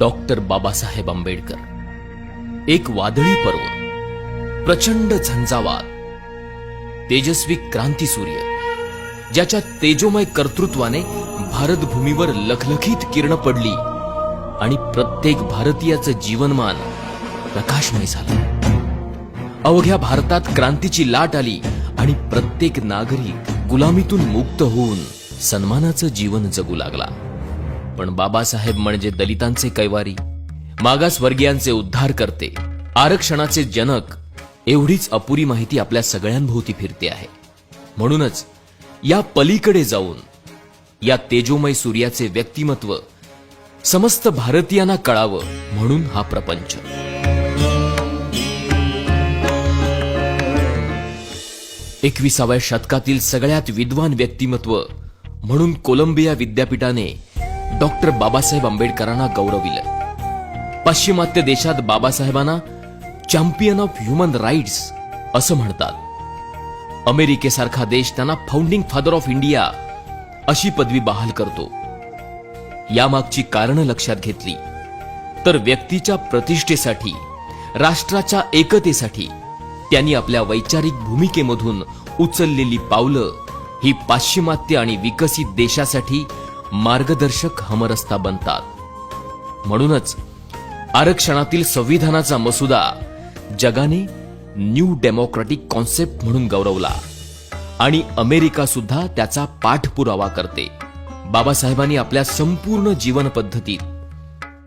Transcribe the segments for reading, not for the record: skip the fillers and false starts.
Doctor Babasaheb Ambedkar. एक वादळी पर्व, प्रचंड झंझावात, तेजस्वी क्रांतीसूर्य ज्याच्या तेजोमय कर्तृत्वाने भारतभूमीवर लखलखीत किरण पडली आणि प्रत्येक भारतीयाचं जीवनमान प्रकाशमय झालं. अवघ्या भारतात क्रांतीची लाट आली आणि प्रत्येक नागरिक गुलामीतून मुक्त होऊन सन्मानाचं जीवन जगू लागला. पण बाबासाहेब म्हणजे दलितांचे कैवारी, मागासवर्गीयांचे उद्धार करते, आरक्षणाचे जनक एवढीच अपुरी माहिती आपल्या सगळ्यांभोवती फिरते आहे. म्हणूनच या पलीकडे जाऊन या तेजोमय सूर्याचे व्यक्तिमत्व समस्त भारतीयांना कळावं म्हणून हा प्रपंच. एकविसाव्या शतकातील सगळ्यात विद्वान व्यक्तिमत्व म्हणून कोलंबिया विद्यापीठाने डॉक्टर बाबासाहेब आंबेडकरांना गौरविलं. पाश्चिमात्य देशात बाबासाहेबांना चॅम्पियन ऑफ ह्युमन राईट्स असं म्हणतात. अमेरिकेसारखा देश त्यांना फाउंडिंग फादर ऑफ इंडिया अशी पदवी बहाल करतो. यामागची कारणं लक्षात घेतली तर व्यक्तीच्या प्रतिष्ठेसाठी, राष्ट्राच्या एकतेसाठी त्यांनी आपल्या वैचारिक भूमिकेमधून उचललेली पावलं ही पाश्चिमात्य आणि विकसित देशासाठी मार्गदर्शक हमरस्ता बनतात. म्हणूनच आरक्षणातील संविधानाचा मसुदा जगाने न्यू डेमोक्रॅटिक कॉन्सेप्ट म्हणून गौरवला आणि अमेरिका सुद्धा त्याचा पाठपुरावा करते. बाबासाहेबांनी आपल्या संपूर्ण जीवन पद्धतीत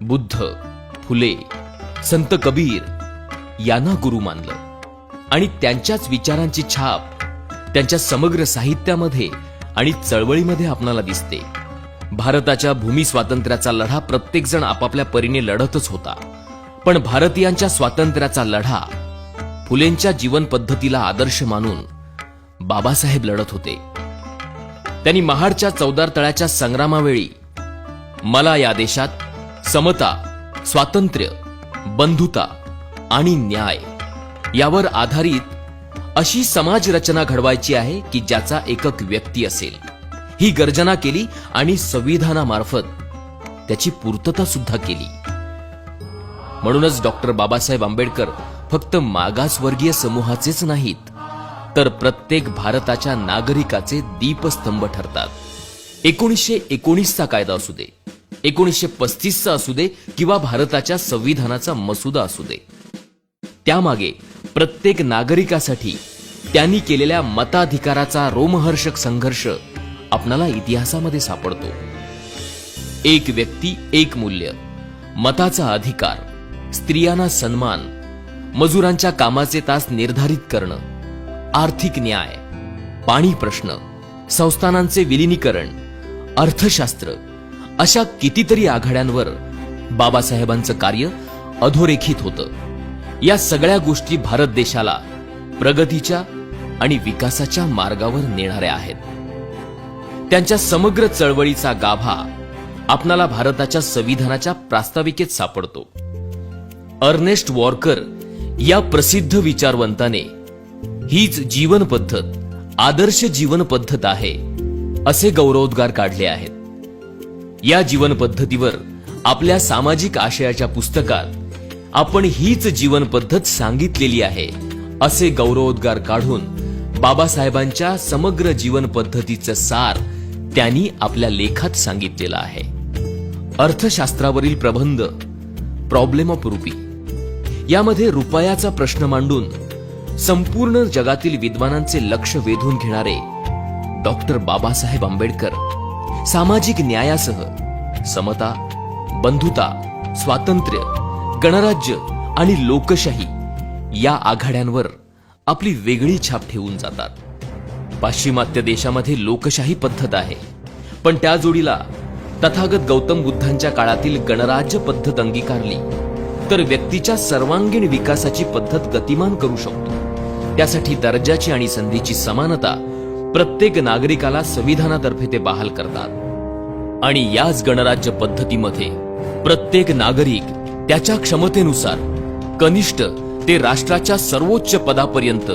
बुद्ध, फुले, संत कबीर यांना गुरु मानलं आणि त्यांच्याच विचारांची छाप त्यांच्या समग्र साहित्यामध्ये आणि चळवळीमध्ये आपणाला दिसते. भारताच्या भूमी स्वातंत्र्याचा लढा प्रत्येक जण आपापल्या परीने लढतच होता, पण भारतीयांच्या स्वातंत्र्याचा लढा फुलेंच्या जीवन पद्धतीला आदर्श मानून बाबासाहेब लढत होते. त्यांनी महाडच्या चौदार तळ्याच्या संग्रामावेळी मला या देशात समता, स्वातंत्र्य, बंधुता आणि न्याय यावर आधारित अशी समाज रचना घडवायची आहे की ज्याचा एकक व्यक्ती असेल, ही गर्जना केली आणि संविधानामार्फत त्याची पूर्तता सुद्धा केली. म्हणूनच डॉक्टर बाबासाहेब आंबेडकर फक्त मागासवर्गीय समूहाचेच नाहीत, तर प्रत्येक भारताच्या नागरिकाचे दीपस्तंभ ठरतात. 1919चा कायदा असू दे, 1935चा असू दे किंवा भारताच्या संविधानाचा मसुदा असू दे, त्यामागे प्रत्येक नागरिकासाठी त्यांनी केलेल्या मताधिकाराचा रोमहर्षक संघर्ष आपणाला इतिहासामध्ये सापडतो. एक व्यक्ती, एक मूल्य, मताचा अधिकार, स्त्रियांना सन्मान, मजुरांच्या कामाचे तास निर्धारित करणं, आर्थिक न्याय, पाणी प्रश्न, संस्थानांचे विलिनीकरण, अर्थशास्त्र अशा कितीतरी आघाड्यांवर बाबासाहेबांचं कार्य अधोरेखित होतं. या सगळ्या गोष्टी भारत देशाला प्रगतीच्या आणि विकासाच्या मार्गावर नेणाऱ्या आहेत. त्यांच्या समग्र चळवळीचा गाभा आपणाला भारताच्या संविधानाच्या प्रास्ताविकेत सापडतो. अर्नेस्ट वॉर्कर या प्रसिद्ध विचारवंताने हीच जीवन पद्धत, आदर्श जीवन पद्धत आहे असे गौरवोद्गार काढले आहेत. या जीवन पद्धतीवर आपल्या सामाजिक आशयाच्या पुस्तकात आपण हीच जीवन पद्धत सांगितलेली आहे असे गौरवोद्गार काढून बाबासाहेबांच्या समग्र जीवन पद्धतीचं सार त्यांनी आपल्या लेखात सांगितलेलं आहे. अर्थशास्त्रावरील प्रबंध प्रॉब्लेम ऑफ रुपी यामध्ये रुपयाचा प्रश्न मांडून संपूर्ण जगातील विद्वानांचे लक्ष वेधून घेणारे डॉक्टर बाबासाहेब आंबेडकर सामाजिक न्यायासह समता, बंधुता, स्वातंत्र्य, गणराज्य आणि लोकशाही या आघाड्यांवर आपली वेगळी छाप ठेवून जातात. पाश्चिमात्य देशामध्ये लोकशाही पद्धत आहे, पण त्या जोडीला तथागत गौतम बुद्धांच्या काळातील गणराज्य पद्धत अंगीकारली तर व्यक्तीच्या सर्वांगीण विकासाची पद्धत गतिमान करू शकतो. त्यासाठी दर्जाची आणि संधीची समानता प्रत्येक नागरिकाला संविधानातर्फे ते बहाल करतात. आणि याच गणराज्य पद्धतीमध्ये प्रत्येक नागरिक त्याच्या क्षमतेनुसार कनिष्ठ ते राष्ट्राच्या सर्वोच्च पदापर्यंत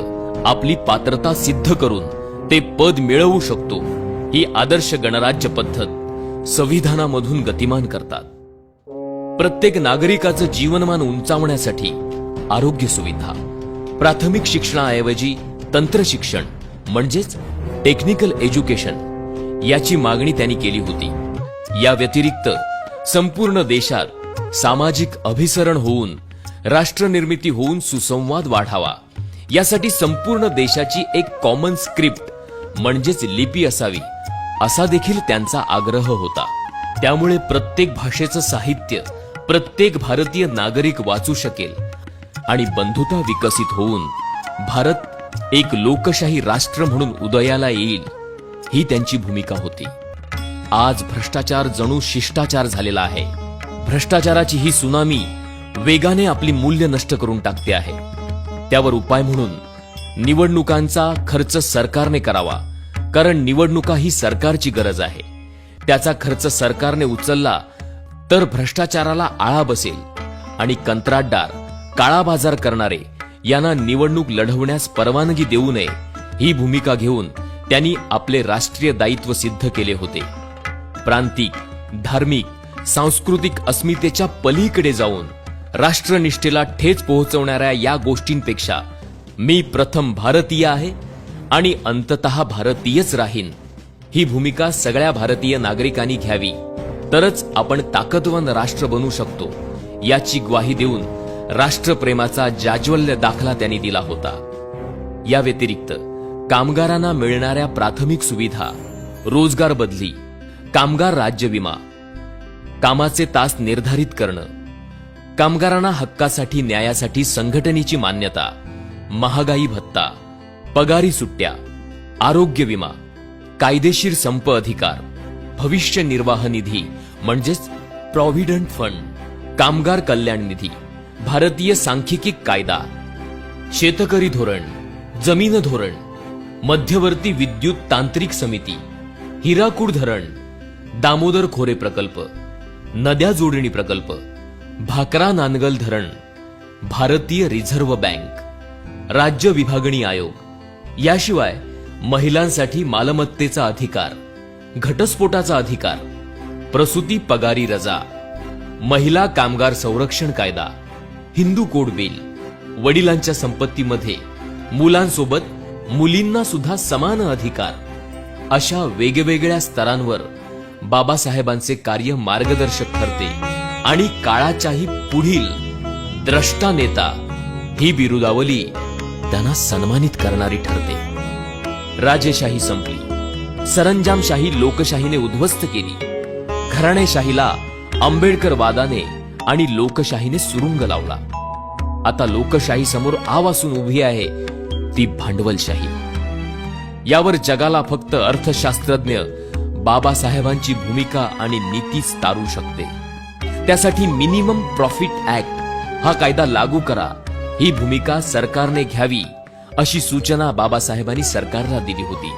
आपली पात्रता सिद्ध करून ते पद मिळवू शकतो. ही आदर्श गणराज्य पद्धत संविधानामधून गतिमान करतात. प्रत्येक नागरिकाचं जीवनमान उंचावण्यासाठी आरोग्य सुविधा, प्राथमिक शिक्षणाऐवजी तंत्र शिक्षण म्हणजेच टेक्निकल एज्युकेशन याची मागणी त्यांनी केली होती. या व्यतिरिक्त संपूर्ण देशात सामाजिक अभिसरण होऊन राष्ट्रनिर्मिती होऊन सुसंवाद वाढावा यासाठी संपूर्ण देशाची एक कॉमन स्क्रिप्ट म्हणजेच लिपी असावी असा देखील त्यांचा आग्रह होता. त्यामुळे प्रत्येक भाषेचं साहित्य प्रत्येक भारतीय नागरिक वाचू शकेल आणि बंधुता विकसित होऊन भारत एक लोकशाही राष्ट्र म्हणून उदयाला येईल ही त्यांची भूमिका होती. आज भ्रष्टाचार जणू शिष्टाचार झालेला आहे. भ्रष्टाचाराची ही सुनामी वेगाने आपली मूल्य नष्ट करून टाकते आहे. त्यावर उपाय म्हणून निवडणुकांचा खर्च सरकारने करावा, कारण निवडणुका ही सरकारची गरज आहे. त्याचा खर्च सरकारने उचलला तर भ्रष्टाचाराला आळा बसेल आणि कंत्राटदार, काळा बाजार करणारे यांना निवडणूक लढवण्यास परवानगी देऊ नये ही भूमिका घेऊन त्यांनी आपले राष्ट्रीय दायित्व सिद्ध केले होते. प्रांतिक, धार्मिक, सांस्कृतिक अस्मितेच्या पलीकडे जाऊन राष्ट्रनिष्ठेला ठेच पोहोचवणाऱ्या या गोष्टींपेक्षा मी प्रथम भारतीय आहे आणि अंततः भारतीयच राहीन ही भूमिका सगळ्या भारतीय नागरिकांनी घ्यावी, तरच आपण ताकदवान राष्ट्र बनू शकतो याची ग्वाही देऊन राष्ट्रप्रेमाचा जाज्वल्य दाखला त्यांनी दिला होता. या व्यतिरिक्त कामगारांना मिळणाऱ्या प्राथमिक सुविधा, रोजगार बदली, कामगार राज्य विमा, कामाचे तास निर्धारित करणं, कामगारांना हक्कासाठी न्यायासाठी संघटनेची मान्यता, महागाई भत्ता, पगारी सुट्ट्या, आरोग्य विमा, कायदेशीर संप अधिकार, भविष्य निर्वाह निधी म्हणजेच प्रॉव्हिडंट फंड, कामगार कल्याण निधी, भारतीय सांख्यिकी कायदा, शेतकरी धोरण, जमीन धोरण, मध्यवर्ती विद्युत तांत्रिक समिती, हिराकूड धरण, दामोदर खोरे प्रकल्प, नद्या जोडणी प्रकल्प, भाकरा नानगल धरण, भारतीय रिझर्व्ह बँक, राज्य विभागणी आयोग, याशिवाय महिलांसाठी मालमत्तेचा अधिकार, घटस्फोटाचा अधिकार, प्रसूती पगारी रजा, महिला कामगार संरक्षण कायदा, हिंदू कोड बिल, वडिलांच्या संपत्तीमध्ये मुलांसोबत मुलींना सुद्धा समान अधिकार, अशा वेगवेगळ्या स्तरांवर बाबासाहेबांचे कार्य मार्गदर्शक ठरते आणि काळाच्याही पुढील द्रष्टा नेता ही बिरुदावली त्यांना सन्मानित करणारी ठरते. राजेशाही संपली, सरंजामशाही लोकशाहीने उद्ध्वस्त केली, घराणेशाहीला आंबेडकरवादाने आणि लोकशाहीने सुरुंग लावला. आता लोकशाही समोर आवासून उभी आहे ती भांडवलशाही. यावर जगाला फक्त अर्थशास्त्रज्ञ बाबासाहेबांची भूमिका आणि नीतीच तारू शकते. त्यासाठी मिनिमम प्रॉफिट ऍक्ट हा कायदा लागू करा ही भूमिका सरकारने घ्यावी अशी सूचना बाबासाहेबांनी सरकारला दिली होती.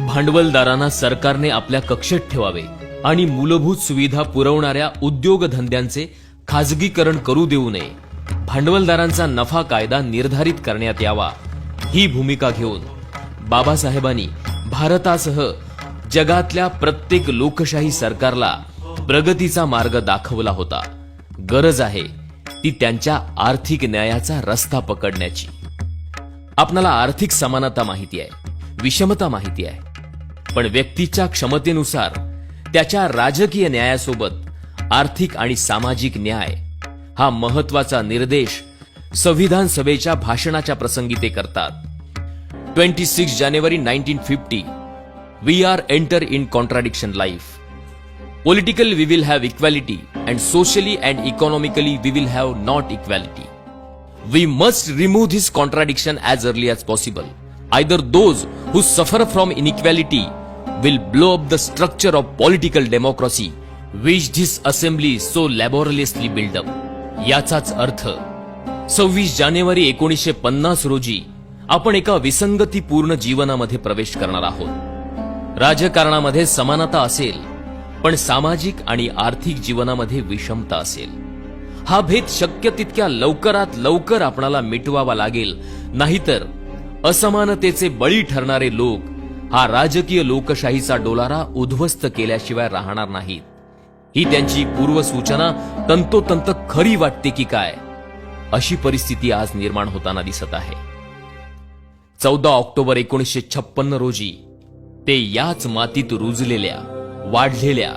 भांडवलदारांना सरकारने आपल्या कक्षेत ठेवावे आणि मूलभूत सुविधा पुरवणाऱ्या उद्योगधंद्यांचे खाजगीकरण करू देऊ नये. भांडवलदारांचा नफा कायदा निर्धारित करण्यात यावा ही भूमिका घेऊन बाबासाहेबांनी भारतासह जगातल्या प्रत्येक लोकशाही सरकारला प्रगतीचा मार्ग दाखवला होता. गरज आहे ती त्यांच्या आर्थिक न्यायाचा रस्ता पकडण्याची. आपणाला आर्थिक समानता माहिती आहे, विषमता माहिती आहे, पण व्यक्तीच्या क्षमतेनुसार त्याच्या राजकीय न्यायासोबत आर्थिक आणि सामाजिक न्याय हा महत्वाचा निर्देश संविधान सभेच्या भाषणाच्या प्रसंगी ते करतात. 26 जानेवारी 1950 We are enter in contradiction life. Politically we will have equality and socially and economically we will have not equality. We must remove this contradiction as early as possible. Either those who suffer from inequality will blow up the structure of political democracy which this assembly so laboriously built up. याचाच अर्थ 26 जानेवारी 1950 रोजी आपण एका विसंगतीपूर्ण जीवनामध्ये प्रवेश करणार आहोत. राजकारणामध्ये समानता असेल, पण सामाजिक आणि आर्थिक जीवनामध्ये विषमता असेल. हा भेद शक्य तितक्या लवकरात लवकर आपणाला मिटवावा लागेल, नाहीतर असमानतेचे बळी ठरणारे लोक हा राजकीय लोकशाहीचा डोलारा उद्ध्वस्त केल्याशिवाय राहणार नाहीत. ही त्यांची पूर्वसूचना तंतोतंत खरी वाटते की काय, अशी परिस्थिती आज निर्माण होताना दिसत आहे. 14 ऑक्टोबर 1956 रोजी ते याच मातीत रुजलेल्या, वाढलेल्या,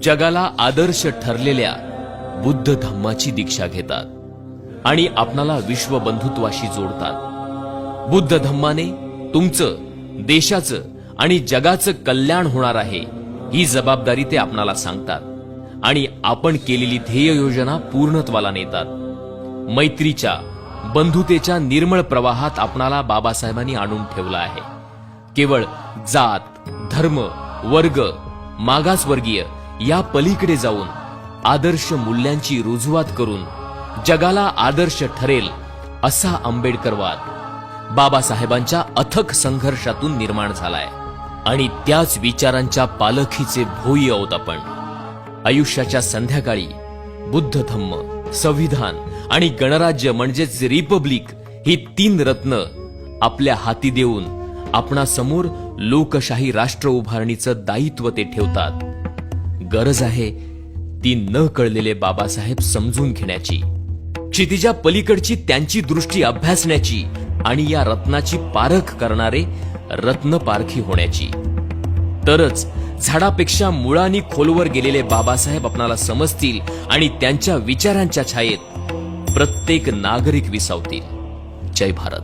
जगाला आदर्श ठरलेल्या बुद्ध धम्माची दीक्षा घेतात आणि आपणाला विश्वबंधुत्वाशी जोडतात. बुद्ध धम्माने तुमचं, देशाचं आणि जगाचं कल्याण होणार आहे ही जबाबदारी ते आपणाला सांगतात आणि आपण केलेली ध्येय योजना पूर्णत्वाला नेतात. मैत्रीच्या, बंधुतेच्या निर्मळ प्रवाहात आपणाला बाबासाहेबांनी आणून ठेवलं आहे. केवळ जात, धर्म, वर्ग, मागासवर्गीय या पलीकडे जाऊन आदर्श मूल्यांची रुजवात करून जगाला आदर्श ठरेल असा आंबेडकरवाद बाबासाहेबांच्या अथक संघर्षातून निर्माण झालाय आणि त्याच विचारांच्या पालखीचे भोई आहोत आपण. आयुष्याच्या संध्याकाळी बुद्ध धम्म, संविधान आणि गणराज्य म्हणजेच रिपब्लिक ही 3 रत्न आपल्या हाती देऊन आपणासमोर लोकशाही राष्ट्र उभारणीचं दायित्व ते ठेवतात. गरज आहे ती न कळलेले बाबासाहेब समजून घेण्याची, क्षितिजा पलीकडची त्यांची दृष्टी अभ्यासण्याची आणि या रत्नाची पारख करणारे रत्नपारखी होण्याची. तरच झाडापेक्षा मुळांनी खोलवर गेलेले बाबासाहेब आपणाला समजतील आणि त्यांच्या विचारांच्या छायेत प्रत्येक नागरिक विसावतील. जय भारत.